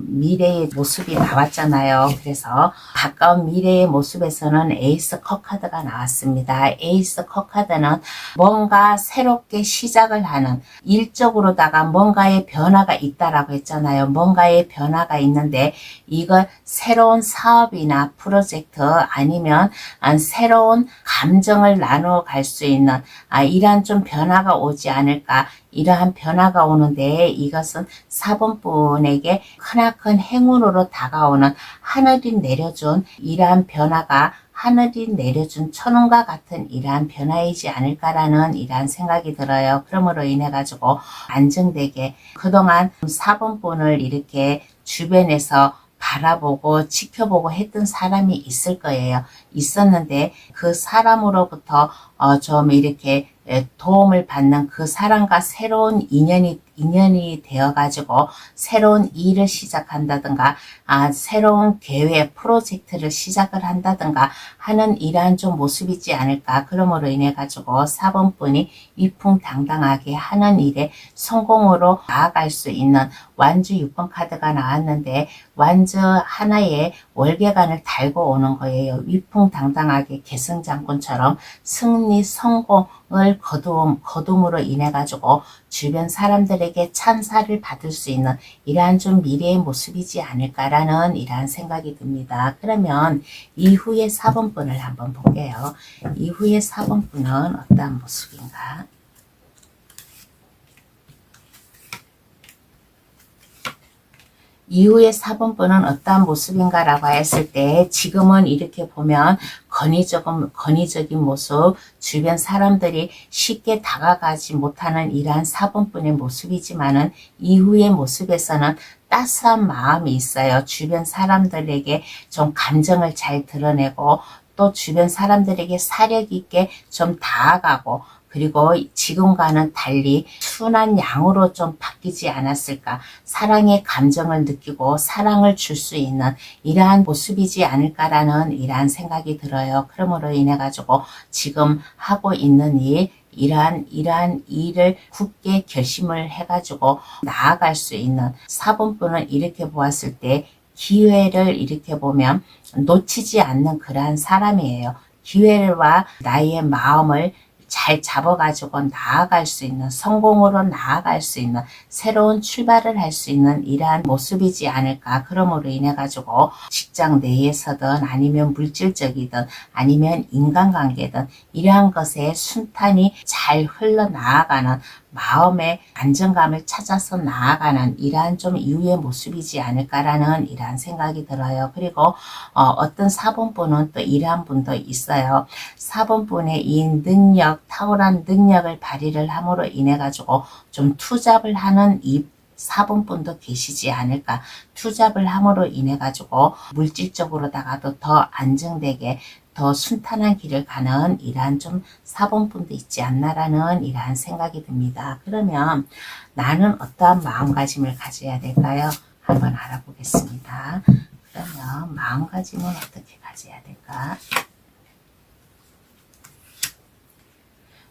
미래의 모습이 나왔잖아요. 그래서 가까운 미래의 모습에서는 에이스 컵 카드가 나왔습니다. 에이스 컵 카드는 뭔가 새롭게 시작을 하는 일적으로다가 뭔가의 변화가 있다라고 했잖아요. 뭔가의 변화가 있는데 이걸 새로운 사업이나 프로젝트 아니면 새로운 감정을 나누어 갈 수 있는 이러한 좀 변화가 오지 않을까. 이러한 변화가 오는데 이것은 4번분에게 크나큰 행운으로 다가오는 하늘이 내려준 이러한 변화가 하늘이 내려준 천운과 같은 이러한 변화이지 않을까라는 이러한 생각이 들어요. 그러므로 인해 가지고 안정되게 그동안 4번분을 이렇게 주변에서 바라보고 지켜보고 했던 사람이 있을 거예요. 있었는데 그 사람으로부터 좀 이렇게 도움을 받는 그 사람과 새로운 인연이 되어가지고 새로운 일을 시작한다든가 새로운 계획 프로젝트를 시작을 한다든가 하는 이러한 좀 모습이지 않을까. 그러므로 인해 가지고 4번분이 위풍당당하게 하는 일에 성공으로 나아갈 수 있는 완주 6번 카드가 나왔는데 완주 하나에 월계관을 달고 오는 거예요. 위풍당당하게 계승장군처럼 승리 성공을 거둠으로 인해 가지고 주변 사람들에게 찬사를 받을 수 있는 이러한 좀 미래의 모습이지 않을까라는 이러한 생각이 듭니다. 그러면 이후의 4번분을 한번 볼게요. 이후의 4번분은 어떠한 모습인가? 이후의 4번분은 어떠한 모습인가라고 했을 때 지금은 이렇게 보면 건의적인 모습, 주변 사람들이 쉽게 다가가지 못하는 이러한 4번분의 모습이지만은 이후의 모습에서는 따스한 마음이 있어요. 주변 사람들에게 좀 감정을 잘 드러내고 또 주변 사람들에게 사력 있게 좀 다가가고 그리고 지금과는 달리 순한 양으로 좀 바뀌지 않았을까. 사랑의 감정을 느끼고 사랑을 줄 수 있는 이러한 모습이지 않을까라는 이러한 생각이 들어요. 그러므로 인해 가지고 지금 하고 있는 이러한 일을 굳게 결심을 해가지고 나아갈 수 있는 4번분은 이렇게 보았을 때 기회를 이렇게 보면 놓치지 않는 그러한 사람이에요. 기회와 나의 마음을 잘 잡아가지고 나아갈 수 있는 성공으로 나아갈 수 있는 새로운 출발을 할 수 있는 이러한 모습이지 않을까. 그러므로 인해 가지고 직장 내에서든 아니면 물질적이든 아니면 인간관계든 이러한 것에 순탄히 잘 흘러나아가는 마음의 안정감을 찾아서 나아가는 이러한 좀 이후의 모습이지 않을까라는 이러한 생각이 들어요. 그리고 어떤 4번분은 또 이러한 분도 있어요. 4번분의 이 능력, 탁월한 능력을 발휘를 함으로 인해 가지고 좀 투잡을 하는 이 4번분도 계시지 않을까. 투잡을 함으로 인해 가지고 물질적으로다가도 더 안정되게 더 순탄한 길을 가는 이러한 좀 4번분도 있지 않나라는 이러한 생각이 듭니다. 그러면 나는 어떠한 마음가짐을 가져야 될까요? 한번 알아보겠습니다. 그러면 마음가짐은 어떻게 가져야 될까?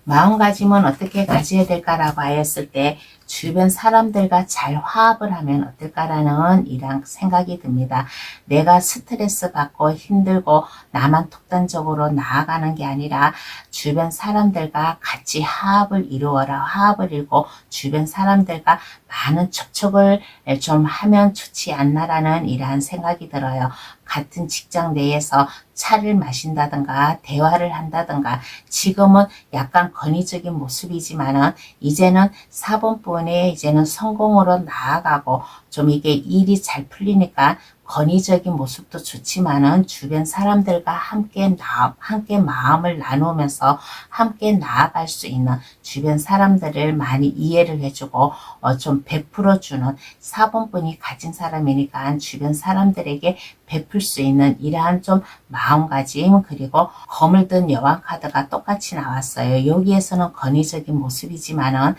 마음가짐은 어떻게 가져야 될까라고 하였을 때 주변 사람들과 잘 화합을 하면 어떨까라는 이런 생각이 듭니다. 내가 스트레스 받고 힘들고 나만 독단적으로 나아가는 게 아니라 주변 사람들과 같이 화합을 이루어라. 화합을 이루고 주변 사람들과 많은 접촉을 좀 하면 좋지 않나라는 이러한 생각이 들어요. 같은 직장 내에서 차를 마신다든가 대화를 한다든가 지금은 약간 권위적인 모습이지만은 이제는 4번분에 이제는 성공으로 나아가고 좀 이게 일이 잘 풀리니까 건의적인 모습도 좋지만은 주변 사람들과 함께 마음을 나누면서 함께 나아갈 수 있는 주변 사람들을 많이 이해를 해주고 좀 베풀어주는 4번분이 가진 사람이니까 주변 사람들에게 베풀 수 있는 이러한 좀 마음가짐, 그리고 검을 든 여왕 카드가 똑같이 나왔어요. 여기에서는 건의적인 모습이지만은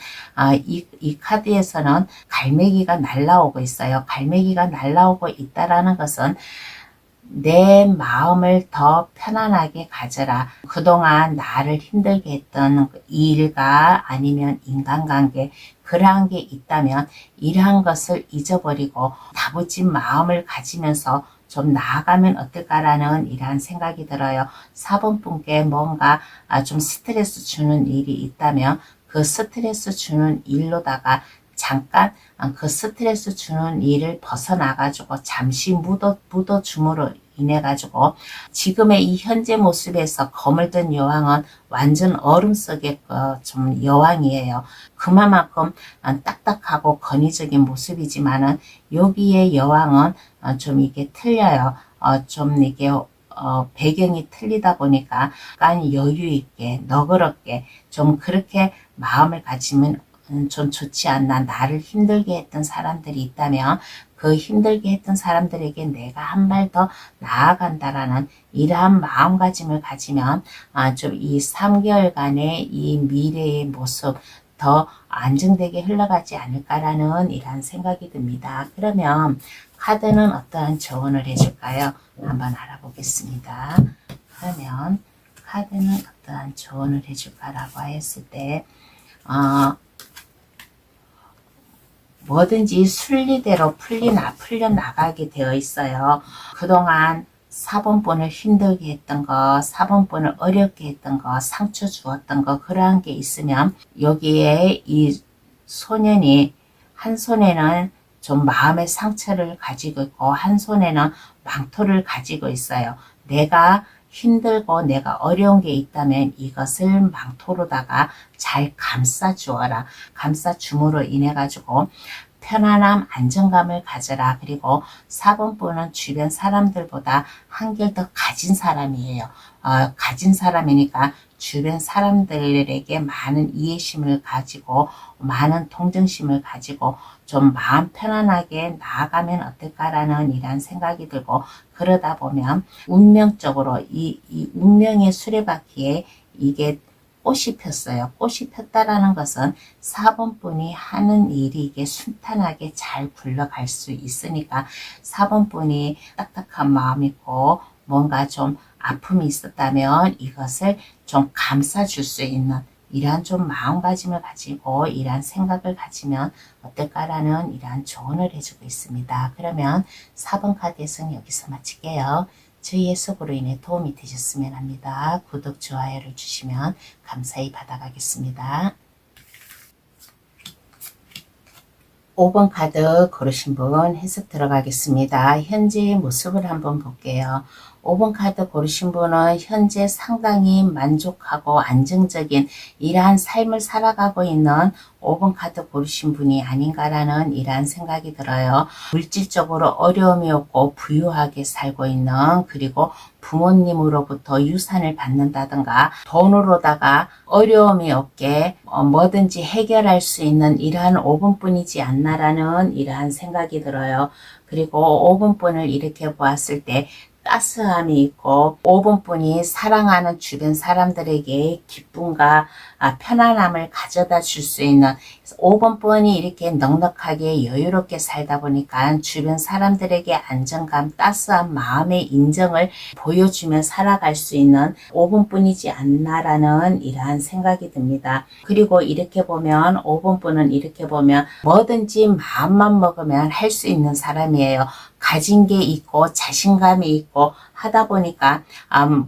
이 카드에서는 갈매기가 날라오고 있어요. 갈매기가 날라오고 있다라는 것은 내 마음을 더 편안하게 가져라. 그동안 나를 힘들게 했던 일과 아니면 인간관계, 그러한 게 있다면 이러한 것을 잊어버리고 다부진 마음을 가지면서 좀 나아가면 어떨까라는 이러한 생각이 들어요. 4번 분께 뭔가 좀 스트레스 주는 일이 있다면 그 스트레스 주는 일로다가 잠깐 그 스트레스 주는 일을 벗어나가지고 잠시 묻어줌으로 인해 가지고 지금의 이 현재 모습에서 검을 든 여왕은 완전 얼음 속의 좀 여왕이에요. 그만큼 딱딱하고 건의적인 모습이지만은 여기에 여왕은 좀 이게 틀려요. 좀 이게 배경이 틀리다 보니까 약간 여유 있게 너그럽게 좀 그렇게 마음을 가지면 좀 좋지 않나. 나를 힘들게 했던 사람들이 있다면 그 힘들게 했던 사람들에게 내가 한 발 더 나아간다라는 이러한 마음가짐을 가지면 좀 이 3개월간의 이 미래의 모습 더 안정되게 흘러가지 않을까라는 이러한 생각이 듭니다. 그러면 카드는 어떠한 조언을 해줄까요? 한번 알아보겠습니다. 그러면 카드는 어떠한 조언을 해줄까라고 했을 때 뭐든지 순리대로 풀려나가게 되어 있어요. 그동안 4번분을 힘들게 했던 거, 4번분을 어렵게 했던 거, 상처 주었던 거, 그러한 게 있으면 여기에 이 소년이 한 손에는 좀 마음의 상처를 가지고 있고 한 손에는 망토를 가지고 있어요. 내가 힘들고 내가 어려운 게 있다면 이것을 망토로다가 잘 감싸 주어라. 감싸 줌으로 인해 가지고 편안함, 안정감을 가져라. 그리고 4번분은 주변 사람들보다 한결 더 가진 사람이에요. 가진 사람이니까 주변 사람들에게 많은 이해심을 가지고 많은 동정심을 가지고 좀 마음 편안하게 나아가면 어떨까라는 이런 생각이 들고, 그러다 보면 운명적으로 이 운명의 수레바퀴에 이게 꽃이 폈어요. 꽃이 폈다라는 것은 4번분이 하는 일이 이게 순탄하게 잘 굴러갈 수 있으니까 4번분이 딱딱한 마음이 있고 뭔가 좀 아픔이 있었다면 이것을 좀 감싸줄 수 있는 이러한 좀 마음가짐을 가지고 이러한 생각을 가지면 어떨까라는 이러한 조언을 해주고 있습니다. 그러면 4번 카드에서는 여기서 마칠게요. 저희 해석으로 인해 도움이 되셨으면 합니다. 구독, 좋아요를 주시면 감사히 받아가겠습니다. 5번 카드 고르신 분 해석 들어가겠습니다. 현재의 모습을 한번 볼게요. 5번 카드 고르신 분은 현재 상당히 만족하고 안정적인 이러한 삶을 살아가고 있는 5번 카드 고르신 분이 아닌가라는 이러한 생각이 들어요. 물질적으로 어려움이 없고 부유하게 살고 있는, 그리고 부모님으로부터 유산을 받는다든가 돈으로다가 어려움이 없게 뭐든지 해결할 수 있는 이러한 5번뿐이지 않나라는 이러한 생각이 들어요. 그리고 5번뿐을 이렇게 보았을 때 따스함이 있고 5번뿐이 사랑하는 주변 사람들에게 기쁨과 편안함을 가져다 줄 수 있는, 5번뿐이 이렇게 넉넉하게 여유롭게 살다 보니까 주변 사람들에게 안정감, 따스한 마음의 인정을 보여주며 살아갈 수 있는 5번뿐이지 않나라는 이러한 생각이 듭니다. 그리고 이렇게 보면 5번뿐은 이렇게 보면 뭐든지 마음만 먹으면 할 수 있는 사람이에요. 가진 게 있고 자신감이 있고 하다 보니까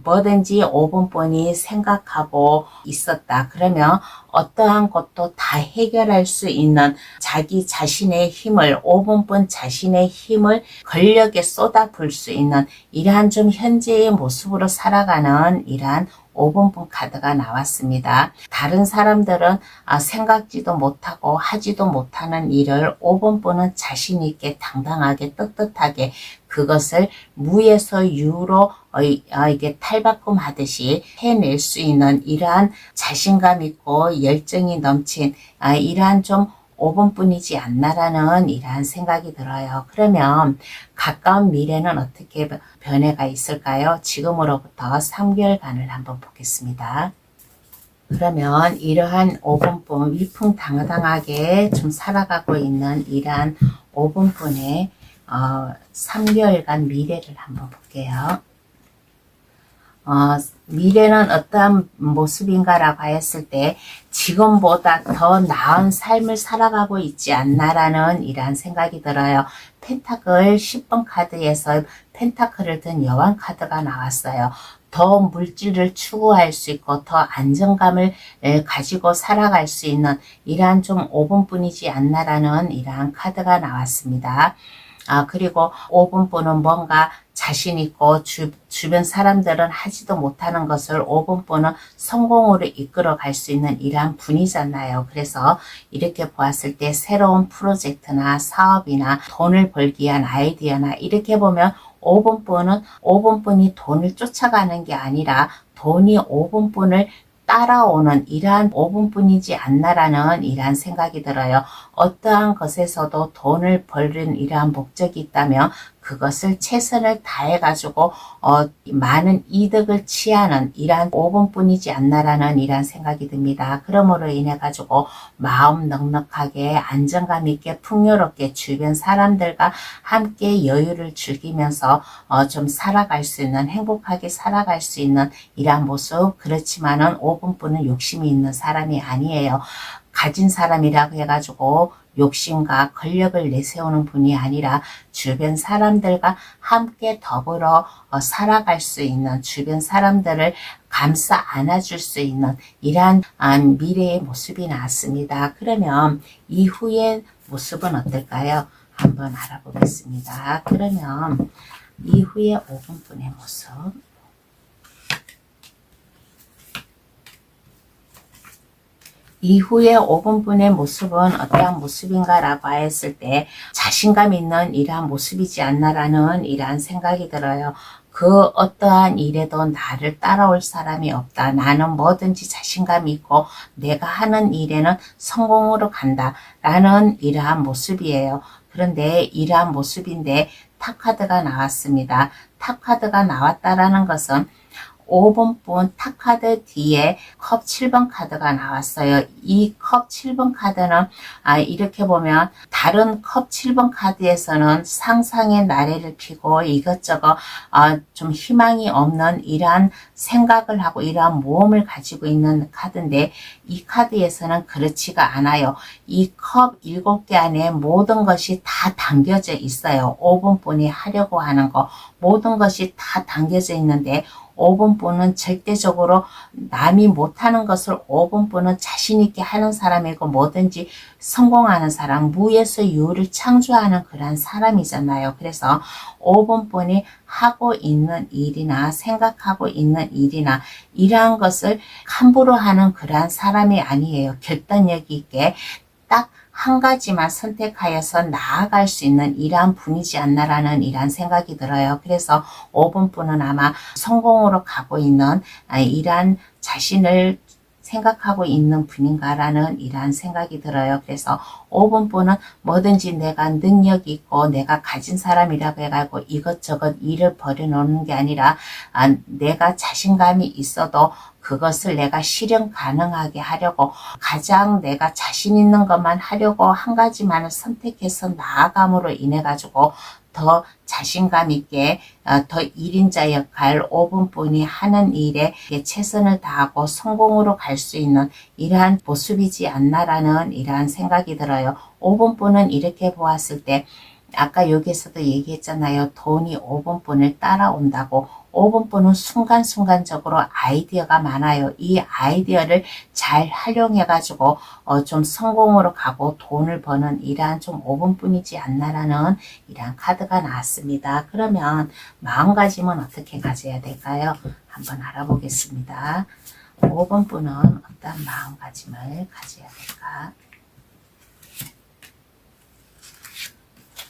뭐든지 5번뿐이 생각하고 있었다. 그러면 어떠한 것도 다 해결할 수 있는 자기 자신의 힘을, 5번뿐 자신의 힘을 권력에 쏟아부을 수 있는 이러한 좀 현재의 모습으로 살아가는 이러한 5번분 카드가 나왔습니다. 다른 사람들은 생각지도 못하고 하지도 못하는 일을 5번분은 자신 있게 당당하게 떳떳하게 그것을 무에서 유로 이게 탈바꿈하듯이 해낼 수 있는 이러한 자신감 있고 열정이 넘친 이러한 좀 5번뿐이지 않나라는 이러한 생각이 들어요. 그러면 가까운 미래는 어떻게 변화가 있을까요? 지금으로부터 3개월간을 한번 보겠습니다. 그러면 이러한 5번뿐 위풍당당하게 좀 살아가고 있는 이러한 5번뿐의 3개월간 미래를 한번 볼게요. 미래는 어떠한 모습인가라고 했을 때 지금보다 더 나은 삶을 살아가고 있지 않나라는 이러한 생각이 들어요. 펜타클 10번 카드에서 펜타클을 든 여왕 카드가 나왔어요. 더 물질을 추구할 수 있고 더 안정감을 가지고 살아갈 수 있는 이러한 좀 5번뿐이지 않나라는 이러한 카드가 나왔습니다. 그리고 5번뿐은 뭔가 자신 있고 주변 사람들은 하지도 못하는 것을 5번뿐은 성공으로 이끌어 갈 수 있는 이러한 분이잖아요. 그래서 이렇게 보았을 때 새로운 프로젝트나 사업이나 돈을 벌기 위한 아이디어나 이렇게 보면 5번뿐이 돈을 쫓아가는 게 아니라 돈이 5번뿐을 따라오는 이러한 5번뿐이지 않나라는 이러한 생각이 들어요. 어떠한 것에서도 돈을 벌는 이러한 목적이 있다면 그것을 최선을 다해가지고 많은 이득을 취하는 이러한 5번뿐이지 않나라는 이러한 생각이 듭니다. 그러므로 인해 가지고 마음 넉넉하게 안정감 있게 풍요롭게 주변 사람들과 함께 여유를 즐기면서 좀 살아갈 수 있는 행복하게 살아갈 수 있는 이러한 모습. 그렇지만은 5번뿐은 욕심이 있는 사람이 아니에요. 가진 사람이라고 해가지고 욕심과 권력을 내세우는 분이 아니라 주변 사람들과 함께 더불어 살아갈 수 있는 주변 사람들을 감싸 안아줄 수 있는 이러한 미래의 모습이 나왔습니다. 그러면 이후의 모습은 어떨까요? 한번 알아보겠습니다. 그러면 이후의 5번뿐의 모습. 이후의 5번뿐의 모습은 어떠한 모습인가 라고 했을 때 자신감 있는 이러한 모습이지 않나라는 이러한 생각이 들어요. 그 어떠한 일에도 나를 따라올 사람이 없다. 나는 뭐든지 자신감이 있고 내가 하는 일에는 성공으로 간다. 라는 이러한 모습이에요. 그런데 이러한 모습인데 탑카드가 나왔습니다. 탑카드가 나왔다라는 것은 5번뿐 탑카드 뒤에 컵 7번 카드가 나왔어요. 이 컵 7번 카드는 이렇게 보면 다른 컵 7번 카드에서는 상상의 나래를 피고 이것저것 좀 희망이 없는 이러한 생각을 하고 이러한 모험을 가지고 있는 카드인데 이 카드에서는 그렇지가 않아요. 이 컵 7개 안에 모든 것이 다 담겨져 있어요. 5번뿐이 하려고 하는 거 모든 것이 다 담겨져 있는데 5번뿐은 절대적으로 남이 못하는 것을 5번뿐은 자신있게 하는 사람이고 뭐든지 성공하는 사람, 무에서 유를 창조하는 그런 사람이잖아요. 그래서 5번뿐이 하고 있는 일이나 생각하고 있는 일이나 이러한 것을 함부로 하는 그러한 사람이 아니에요. 결단력 있게 딱 한 가지만 선택하여서 나아갈 수 있는 이러한 분이지 않나라는 이러한 생각이 들어요. 그래서 5번뿐은 아마 성공으로 가고 있는 이러한 자신을 생각하고 있는 분인가라는 이러한 생각이 들어요. 그래서 5번뿐은 뭐든지 내가 능력이 있고 내가 가진 사람이라고 해가지고 이것저것 일을 벌여놓는 게 아니라 내가 자신감이 있어도 그것을 내가 실현 가능하게 하려고 가장 내가 자신 있는 것만 하려고 한 가지만을 선택해서 나아감으로 인해 가지고 더 자신감 있게 더 1인자 역할 5번뿐이 하는 일에 최선을 다하고 성공으로 갈 수 있는 이러한 모습이지 않나라는 이러한 생각이 들어요. 5번뿐은 이렇게 보았을 때 아까 여기에서도 얘기했잖아요. 돈이 5번뿐을 따라온다고 5번분은 순간순간적으로 아이디어가 많아요. 이 아이디어를 잘 활용해 가지고 좀 성공으로 가고 돈을 버는 이러한 좀 5번뿐이지 않나라는 이러한 카드가 나왔습니다. 그러면 마음가짐은 어떻게 가져야 될까요? 한번 알아보겠습니다. 5번분은 어떤 마음가짐을 가져야 될까?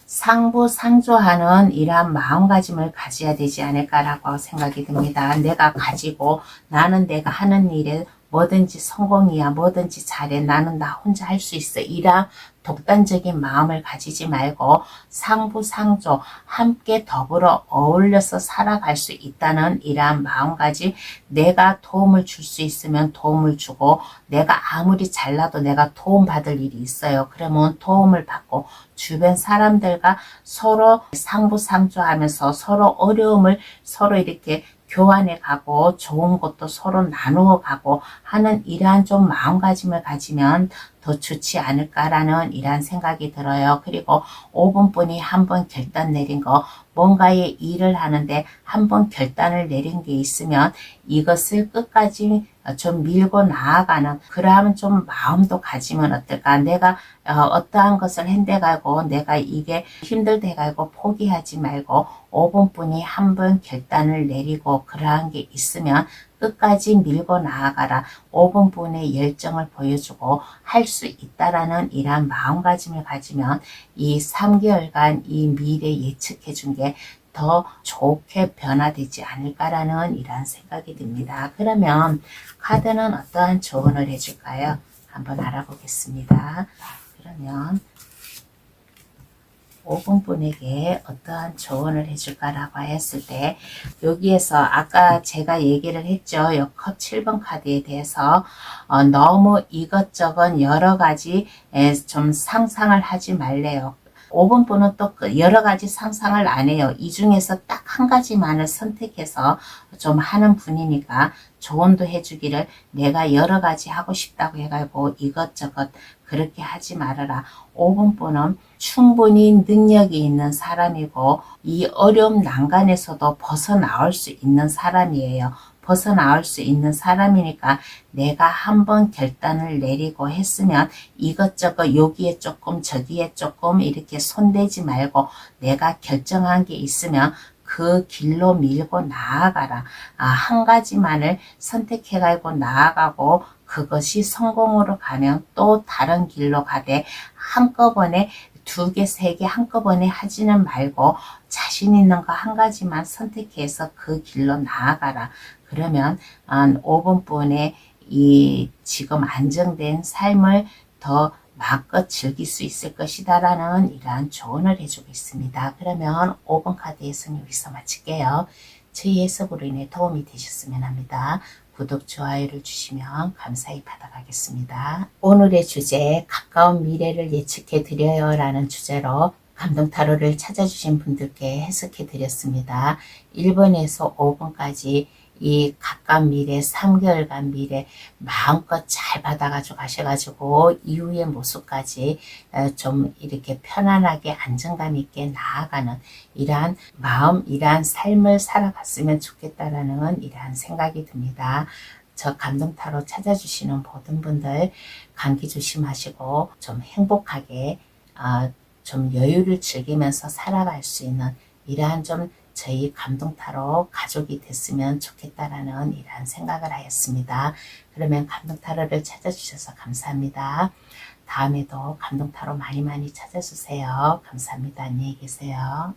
상부상조하는 이러한 마음가짐을 가져야 되지 않을까라고 생각이 듭니다. 내가 가지고 나는 내가 하는 일에 뭐든지 성공이야, 뭐든지 잘해, 나는 나 혼자 할 수 있어, 이런 독단적인 마음을 가지지 말고 상부상조, 함께 더불어 어울려서 살아갈 수 있다는 이러한 마음가짐, 내가 도움을 줄 수 있으면 도움을 주고, 내가 아무리 잘나도 내가 도움받을 일이 있어요. 그러면 도움을 받고, 주변 사람들과 서로 상부상조하면서 서로 어려움을 서로 이렇게 교환해 가고 좋은 것도 서로 나누어 가고 하는 이러한 좀 마음가짐을 가지면 더 좋지 않을까라는 이러한 생각이 들어요. 그리고 5번분이 한번 결단 내린 거, 뭔가의 일을 하는데 한번 결단을 내린 게 있으면 이것을 끝까지 좀 밀고 나아가는 그러한 좀 마음도 가지면 어떨까. 내가 어떠한 것을 핸대가고 내가 이게 힘들대가고 포기하지 말고 5번분이 한번 결단을 내리고 그러한 게 있으면 끝까지 밀고 나아가라. 5번분의 열정을 보여주고 할 수 있다라는 이러한 마음가짐을 가지면 이 3개월간 이 미래 예측해 준 게 더 좋게 변화되지 않을까라는 이러한 생각이 듭니다. 그러면 카드는 어떠한 조언을 해줄까요? 한번 알아보겠습니다. 그러면 5번분에게 어떠한 조언을 해줄까라고 했을 때 여기에서 아까 제가 얘기를 했죠. 요 컵 7번 카드에 대해서 너무 이것저것 여러 가지 좀 상상을 하지 말래요. 5번분은 또 여러 가지 상상을 안 해요. 이 중에서 딱 한 가지만을 선택해서 좀 하는 분이니까 조언도 해주기를 내가 여러 가지 하고 싶다고 해가지고 이것저것 그렇게 하지 말아라. 5번분은 충분히 능력이 있는 사람이고 이 어려움 난간에서도 벗어나올 수 있는 사람이에요. 벗어나올 수 있는 사람이니까 내가 한번 결단을 내리고 했으면 이것저것 여기에 조금 저기에 조금 이렇게 손대지 말고 내가 결정한 게 있으면 그 길로 밀고 나아가라. 한 가지만을 선택해가지고 나아가고 그것이 성공으로 가면 또 다른 길로 가되 한꺼번에 2개, 3개 한꺼번에 하지는 말고 자신 있는 거 한 가지만 선택해서 그 길로 나아가라. 그러면 5번분의 이 지금 안정된 삶을 더 마음껏 즐길 수 있을 것이다 라는 이러한 조언을 해주고 있습니다. 그러면 5번 카드에서는 여기서 마칠게요. 저희 해석으로 인해 도움이 되셨으면 합니다. 구독, 좋아요를 주시면 감사히 받아가겠습니다. 오늘의 주제 가까운 미래를 예측해 드려요 라는 주제로 감동타로를 찾아주신 분들께 해석해 드렸습니다. 1번에서 5번까지 이 가까운 미래 3개월간 미래 마음껏 잘 받아가지고 가셔가지고 이후의 모습까지 좀 이렇게 편안하게 안정감 있게 나아가는 이러한 마음, 이러한 삶을 살아갔으면 좋겠다라는 이러한 생각이 듭니다. 저 감동타로 찾아주시는 모든 분들 감기 조심하시고 좀 행복하게 좀 여유를 즐기면서 살아갈 수 있는 이러한 좀 저희 감동타로 가족이 됐으면 좋겠다라는 이러한 생각을 하였습니다. 그러면 감동타로를 찾아주셔서 감사합니다. 다음에도 감동타로 많이 찾아주세요. 감사합니다. 안녕히 계세요.